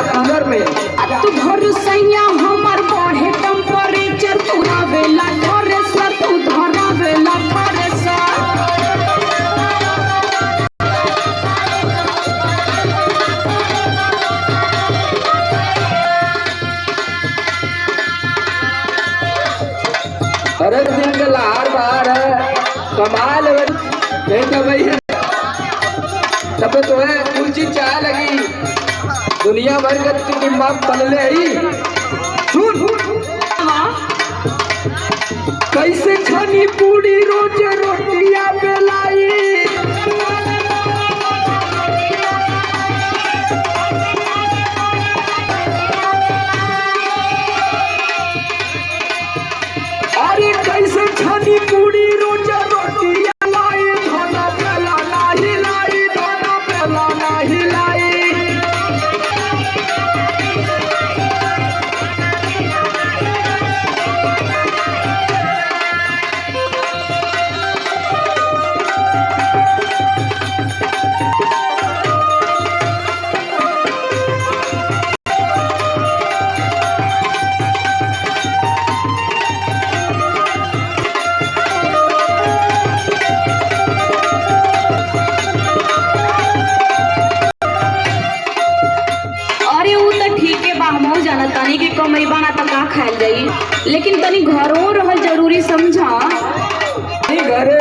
Cooler में। तू घर सैया हमर बढ़े टेम्परेचर तू आवेला थ्रेसर तू धरावेला थ्रेसर। अरे दिन के लहार बाहर है कमाल है नहीं तो भैया तब तो है कुछ चीज चाह लगी दुनिया भर का दिमाग पलले ही। सुन कैसे खानी पूरी रोज रोटियां बेलाई अरे कैसे खानी पूरी रोज रोटियां लाई धोना पेला नहीं लाई धोना पेला नहीं लाई। तनी के कमाई बना तो का खायल जाई लेकिन तनी घरों रहल जरूरी समझा। घरे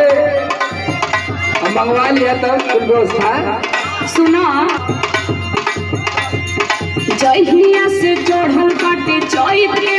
मंगवा लिया तब कुल व्यवस्था। सुना जहिया से चढ़ल बाटे चैत के